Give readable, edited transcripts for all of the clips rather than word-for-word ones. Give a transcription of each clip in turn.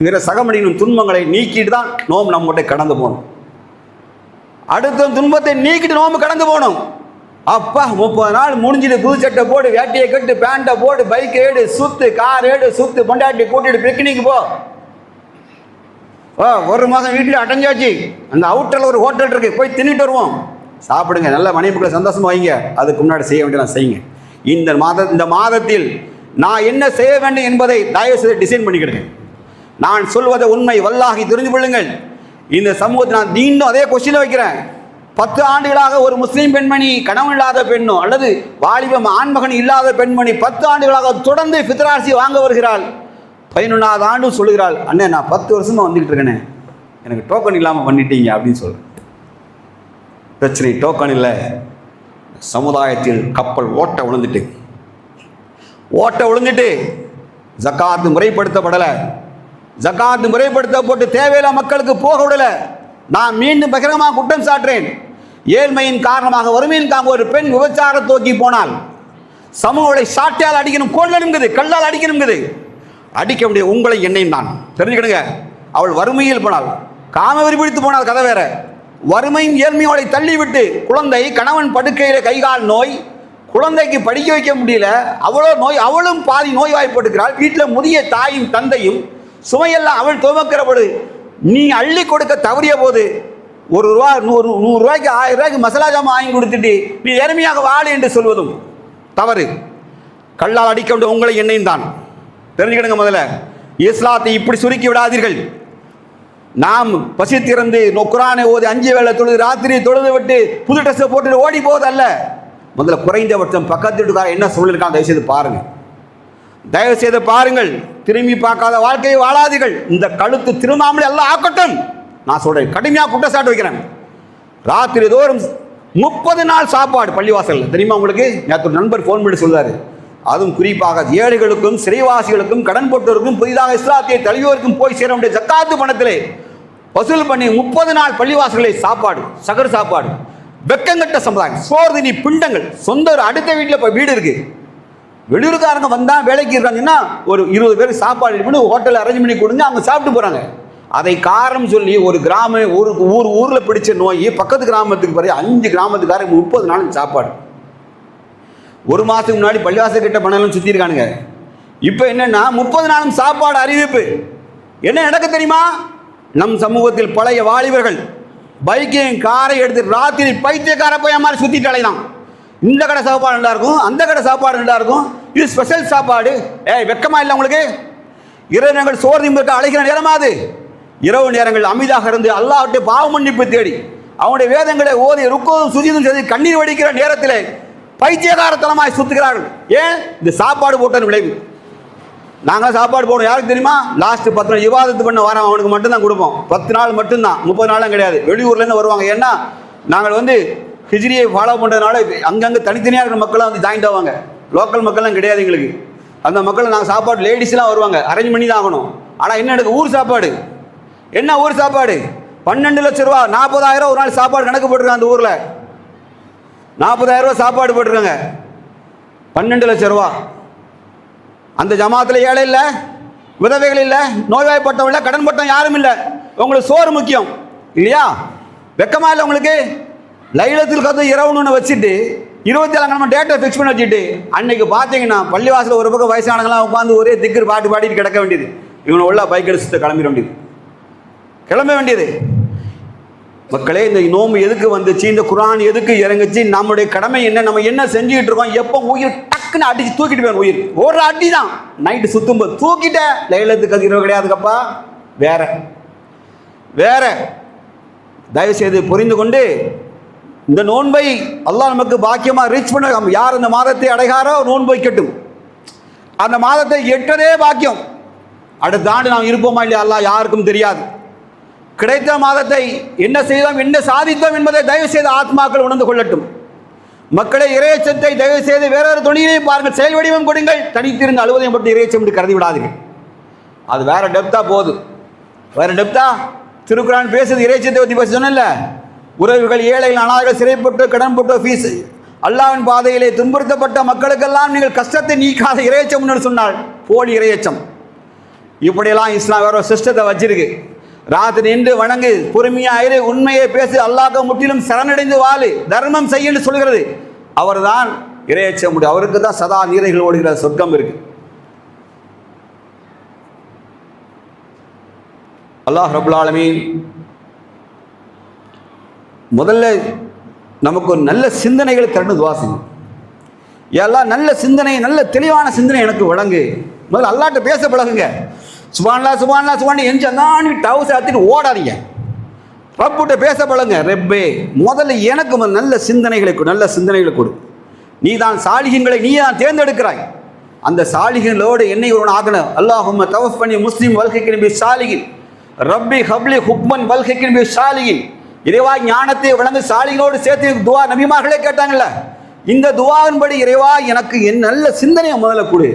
சகமடியின் துன்பங்களை நீக்கிட்டு தான் நோம்பு நம்மகிட்ட கடந்து போகணும். அடுத்த துன்பத்தை நீக்கிட்டு நோம்பு கடந்து போகணும். அப்பா 30 நாள் முடிஞ்சிட்டு புது சட்டை போடு, வேட்டியை கட்டு, பேண்ட்டை போடு, பைக்கை ஏடு, சுத்து, கார் ஏடு, சுத்து, பொண்டாட்டி கூட்டிட்டு பிக்னிக் போ. ஒரு மாதம் வீட்டில் அடைஞ்சாச்சு. அந்த அவுட்டரில் ஒரு ஹோட்டல் இருக்கு, போய் தின்னுட்டு வருவோம். சாப்பிடுங்க, நல்ல மனைவிக்குள்ள சந்தோஷமா வைங்க. அதுக்கு முன்னாடி செய்ய வேண்டியதான் செய்யுங்க. இந்த மாதத்தில் நான் என்ன செய்ய வேண்டும் என்பதை தயவு செய்து டிசைன் பண்ணிக்கிடுங்க. நான் சொல்வதை உண்மை, வல்லாஹி தெரிஞ்சு கொள்ளுங்கள். இந்த சமூகத்தை நான் மீண்டும் அதே கொஸ்டினை வைக்கிறேன். 10 ஆண்டுகளாக ஒரு முஸ்லீம் பெண்மணி, கணவன் இல்லாத பெண்ணோ அல்லது வாலிபம் ஆண்மகன் இல்லாத பெண்மணி 10 ஆண்டுகளாக தொடர்ந்து ஃபித்ராசி வாங்க வருகிறாள். 11வது ஆண்டு சொல்லுகிறாள், அண்ணே நான் 10 வருஷமா வந்துக்கிட்டு இருக்கேனே, எனக்கு டோக்கன் இல்லாமல் பண்ணிட்டீங்க அப்படின்னு சொல்கிறேன். பிரச்சனை டோக்கன் இல்லை, சமுதாயத்தில் கப்பல் ஓட்ட விழுந்துட்டு ஜக்காத்து முறைப்படுத்தப்படலை. ஜக்காத்து முறைப்படுத்தப்பட்டு தேவையில்லை மக்களுக்கு போக விடலை. நான் மீண்டும் பகிரமாக குற்றம் சாட்டுறேன். ஏழ்மையின் காரணமாக, வறுமையின் காரணமாக ஒரு பெண் விபச்சார தூக்கி போனால் சமூகங்களை சாட்டையால் அடிக்கணும், கொள்ளணுங்குது, கல்லால் அடிக்கணுங்குது. அடிக்க முடிய உங்களை என்னையும் தான் தெரிஞ்சுக்கிடுங்க. அவள் வறுமையில் போனால், காமவெறி பிடித்து போனால் கதை வேற. வறுமையும் ஏழ்மையும் அவளை தள்ளிவிட்டு, குழந்தை கணவன் படுக்கையில் கைகால் நோய், குழந்தைக்கு படிக்க வைக்க முடியல, அவ்வளோ நோய், அவளும் பாதி நோய்வாய்ப்பட்டுக்கிறாள். வீட்டில் முதிய தாயும் தந்தையும் சுமையெல்லாம் அவள் துவக்கிறபோது நீ அள்ளி கொடுக்க தவறிய போது 1 ரூபா 100 ரூபாய்க்கு 1000 ரூபாய்க்கு மசாலா ஜாமான் வாங்கி கொடுத்துட்டு நீ எளிமையாக வாழு என்று சொல்வதும் தவறு. கல்லால் அடிக்க வேண்டிய உங்களை என்னையும் தான் தெரிஞ்சுக்கிடுங்க. முதல்ல இஸ்லாத்தை இப்படி சுருக்கி விடாதீர்கள். நாம் பசி திறந்து குர்ஆனை ஓதி 5 வேளை தொழுது ராத்திரி தொழுது விட்டு புது ட்ரெஸ்ஸை போட்டு ஓடி போவது அல்ல. முதல்ல குறைந்தபட்சம் பக்கத்து வீட்டுக்காரர் என்ன சொல்லியிருக்காங்க தயவு செய்து பாருங்கள். திரும்பி பார்க்காத வாழ்க்கையை வாழாதீர்கள். இந்த கழுத்து திரும்பாமலே எல்லாம் ஆக்கட்டும். நான் சொல்றேன், கடுமையாக குற்றச்சாட்டு வைக்கிறேன். ராத்திரி தோறும் 30 நாள் சாப்பாடு பள்ளிவாசல் தெரியுமா உங்களுக்கு? நேற்று நண்பர் ஃபோன் பண்ணி சொல்றாரு. அதுவும் குறிப்பாக ஏழைகளுக்கும் சிறைவாசிகளுக்கும் கடன் போட்டோருக்கும் புதிதாக இஸ்லாத்தை தழுவியோருக்கும் போய் சேர வேண்டிய ஜக்காத்து பணத்திலே வசூல் பண்ணி 30 நாள் பள்ளிவாசல்களை சாப்பாடு, சகர் சாப்பாடு. வெக்கங்கட்ட சமுதாயம், சோர்தினி பிண்டங்கள். சொந்த ஒரு அடுத்த வீட்டில் வீடு இருக்கு, வெளியூருக்காரங்க வந்தால் வேலைக்கு இருக்காங்கன்னா ஒரு 20 பேர் சாப்பாடு பண்ணி ஹோட்டலில் அரேஞ்ச் பண்ணி கொடுங்க, அவங்க சாப்பிட்டு போகிறாங்க. அதை காரணம் சொல்லி ஒரு கிராமம் ஊரில் பிடிச்ச நோய் பக்கத்து கிராமத்துக்கு பிறகு 5 கிராமத்துக்காரங்க 30 நாளும் சாப்பாடு. 1 மாதத்துக்கு முன்னாடி பள்ளிவாசல் கிட்ட பணம் சுற்றி இருக்கானுங்க. இப்போ என்னென்னா 30 நாளும் சாப்பாடு அறிவிப்பு. என்ன நடக்க தெரியுமா? நம் சமூகத்தில் பழைய வாலிபர்கள் பைக்கையும் காரை எடுத்து ராத்திரி பைத்தியக்கார போய் மாதிரி சுற்றிட்டு அலையலாம். இந்த கடை சாப்பாடு நல்லா இருக்கும், அந்த கடை சாப்பாடு நல்லா இருக்கும், இது ஸ்பெஷல் சாப்பாடு. வெக்கமா இல்லை உங்களுக்கு? இரவு நேரங்கள் சோர்ந்து அழைக்கிற நேரமாது. இரவு நேரங்கள் அமைதியாக இருந்து அல்லாஹ்விட்ட பாவ மன்னிப்பு தேடி அவனுடைய வேதங்களை ஓதி ருக்குதும் சுஜூதும் செய்து கண்ணீர் வடிக்கிற நேரத்தில் பைத்தியகாரத்தனமாய் சுத்துகிறார்கள். ஏன்? இந்த சாப்பாடு போட்ட விளைவு. நாங்கள் சாப்பாடு போடுவோம், யாருக்கு தெரியுமா? லாஸ்ட் 10 நாள் விவாதத்து பண்ண வரோம், அவனுக்கு மட்டும்தான் கொடுப்போம். 10 நாள் மட்டும்தான், 30 நாளும் கிடையாது. வெளியூர்லேருந்து வருவாங்க. ஏன்னா நாங்கள் ஹிஜ்ரியை ஃபாலோ பண்ணுறதுனால அங்கங்கே தனித்தனியாக இருக்கிற மக்களாக ஜாயின்ட் ஆவாங்க. லோக்கல் மக்கள்லாம் கிடையாது எங்களுக்கு. அந்த மக்களை நாங்கள் சாப்பாடு லேடிஸ்லாம் வருவாங்க, அரேஞ்ச் பண்ணி தான் ஆகணும். ஆனால் என்ன எனக்கு ஊர் சாப்பாடு. என்ன ஊர் சாப்பாடு? 12 லட்சம் ரூபா, 40,000 ஒரு நாள் சாப்பாடு கணக்கு போட்டிருக்காங்க. அந்த ஊரில் 40,000 ரூபா சாப்பாடு போட்டிருக்காங்க. 12 லட்சம் ரூபா. அந்த ஜமாத்தில் ஏழை இல்லை, விதவைகள் இல்லை, நோய்வாய்ப்பட்டவங்க இல்லை, கடன் பட்டம் யாரும் இல்லை. உங்களுக்கு சோறு முக்கியம் இல்லையா? வெக்கமா இல்லை உங்களுக்கு? லைலத்துல் கத்ர் இரவுன்னு வச்சுட்டு 27 நம்ம டேட்டை ஃபிக்ஸ் பண்ணி வச்சுட்டு அன்னைக்கு பார்த்தீங்கன்னா பள்ளிவாசல் ஒரு பக்கம் வயசானங்களாம் உட்காந்து ஒரே திக்கு பாட்டு பாடிட்டு கிடக்க வேண்டியது. இவனை உள்ள பைக் எடுத்து கிளம்ப வேண்டியது. மக்களே, இந்த நோம்பு எதுக்கு வந்துச்சு? இந்த குர்ஆன் எதுக்கு இறங்குச்சு? நம்முடைய கடமை என்ன? நம்ம என்ன செஞ்சுக்கிட்டு இருக்கோம்? எப்போ உயிர் டக்குன்னு அடிச்சு தூக்கிட்டு போய் உயிர் ஒரு அடி தான் நைட்டு சுத்தும்போது தூக்கிட்ட. லைலத்துல் கத்ர் இரவு கிடையாதுக்கப்பா, வேற. தயவு செய்து புரிந்து கொண்டு இந்த நோன்பை அல்லாஹ் நமக்கு பாக்கியமாக ரீச் பண்ண, யார் இந்த மாதத்தை அடைகாரோ நோன்பு வைக்கட்டும். அந்த மாதத்தை எட்டதே பாக்கியம். அடுத்த ஆண்டு நாம் இருப்போமா இல்லையா அல்லாஹ் யாருக்கும் தெரியாது. கிடைத்த மாதத்தை என்ன செய்தோம், என்ன சாதித்தோம் என்பதை தயவு செய்து ஆத்மாக்கள் உணர்ந்து கொள்ளட்டும். மக்களை இறையச்சத்தை தயவு செய்து வேறொரு துணியிலையும் பாருங்கள், செயல் வடிவம் கொடுங்கள். தனித்திருந்த அழுவதையும் பற்றி இறையச்சம் என்று கருதி விடாதீர்கள். அது வேற டெப்தா போகுது, வேற டெப்தா. திருக்குர்ஆன் பேசுது இறையச்சத்தை பற்றி பேச சொன்னல. உறவுகள், ஏழைகள், அனாதைகள், சிறைப்பட்டு கடன் போட்டு ஃபீஸ் அல்லாஹ்வின் பாதையிலே துன்புறுத்தப்பட்ட மக்களுக்கெல்லாம் நீங்கள் கஷ்டத்தை நீக்காத இறையச்சம் என்று சொன்னால் போலி இறையச்சம். இப்படியெல்லாம் இஸ்லாம் வேற சிஸ்டத்தை வச்சிருக்கு. ராத்திரி நின்று வணங்கு, பொறுமையாயிரு, உண்மையை பேசு, அல்லாஹ்க்கு முற்றிலும் சரணடைந்து வாழு, தர்மம் செய்ய என்று சொல்கிறது. அவர் தான் இறையச்ச முடியும். அவருக்கு தான் சதா நீரைகள் ஓடுகிற சொர்க்கம் இருக்கு. அல்லாஹ் ரப்புல் ஆலமீன் முதல்ல நமக்கு ஒரு நல்ல சிந்தனைகளை தரணும். துவா செய்யும், எல்லாம் நல்ல சிந்தனை, நல்ல தெளிவான சிந்தனை எனக்கு வழங்கு. முதல்ல அல்லாஹ்ட்ட பேச பழகுங்க. சுபான்லா சுபான்லா சுபான் எஞ்சான் டவுஸ் ஆத்திட்டு ஓடாதீங்க. ரப்புட்ட பேச பழங்க. ரெப்பே முதல்ல எனக்கு நல்ல சிந்தனைகளை கொடு, நல்ல சிந்தனைகளை கொடு. நீ தான் சாலிஹீன்களை நீ தான் தேர்ந்தெடுக்கிறாய். அந்த சாலிஹீன்களோடு என்னை ஒருவன் ஆகணும். அல்லாஹும்ம தவஃபனி முஸ்லிம் வல்ஹிக்னி பி சாலிஹின் ரப்பி ஹப்லி ஹுக்மன் வல்ஹிக்னி பி சாலிஹின். இறைவா ஞானத்தை வழங்கு, சாலிகளோடு சேர்த்து துவா நபிமார்களே கேட்டாங்கல்ல. இந்த துவாவின்படி இறைவா எனக்கு என் நல்ல சிந்தனையை முதல்ல கொடு,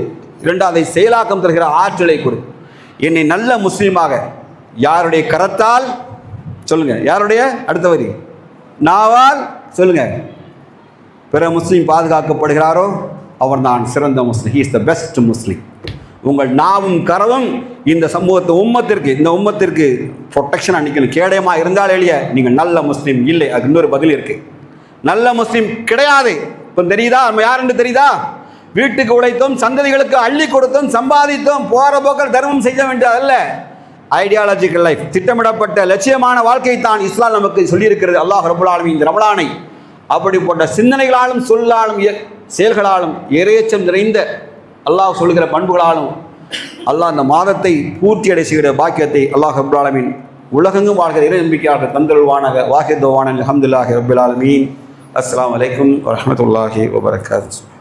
இரண்டாவதை செயலாக்கம் தருகிற ஆற்றலை கொடு. என்னை நல்ல முஸ்லீமாக யாருடைய கரத்தால் சொல்லுங்க, யாருடைய அடுத்த வரி நாவால் சொல்லுங்க பிற முஸ்லீம் பாதுகாக்கப்படுகிறாரோ அவர் தான் சிறந்த முஸ்லீம். ஹி இஸ் த பெஸ்ட் முஸ்லீம். உங்கள் நாவும் கரவும் இந்த சமூகத்தை உம்மத்திற்கு, இந்த உம்மத்திற்கு ப்ரொடெக்ஷன் அன்னைக்கு கேடயமாக இருந்தால் எளிய நீங்கள் நல்ல முஸ்லீம் இல்லை. அதுக்கு இன்னொரு பதில் இருக்கு, நல்ல முஸ்லீம் கிடையாது. இப்போ தெரியுதா நம்ம யாருன்னு தெரியுதா? வீட்டுக்கு உழைத்தோம், சந்ததிகளுக்கு அள்ளி கொடுத்தோம், சம்பாதித்தோம், போற போக்கில் தர்மம் செய்ய வேண்டியது அல்ல. ஐடியாலஜிக்கல் லைஃப், திட்டமிடப்பட்ட லட்சியமான வாழ்க்கை தான் இஸ்லாம் நமக்கு சொல்லியிருக்கிறது. அல்லாஹ் ரப்புல் ஆலமீன் இந்த ரமலானை அப்படிப்பட்ட சிந்தனைகளாலும் சொல்லாலும் செயல்களாலும் இறையச்சம் நிறைந்த அல்லாஹ் சொல்லுகிற பண்புகளாலும் அல்லாஹ் அந்த மாதத்தை பூர்த்தி அடை செய்கிற பாக்கியத்தை அல்லாஹ் ரப்புல் ஆலமீன் உலகெங்கும் வாழ்கிற இறை நம்பிக்கையாக தந்தருள்வானாக. வாஹிதுவான அல்ஹம்துலில்லாஹி ரப்பில் ஆலமீன். அஸ்ஸலாமு அலைக்கும் வரஹ்மத்துல்லாஹி வபரகாத்துஹு.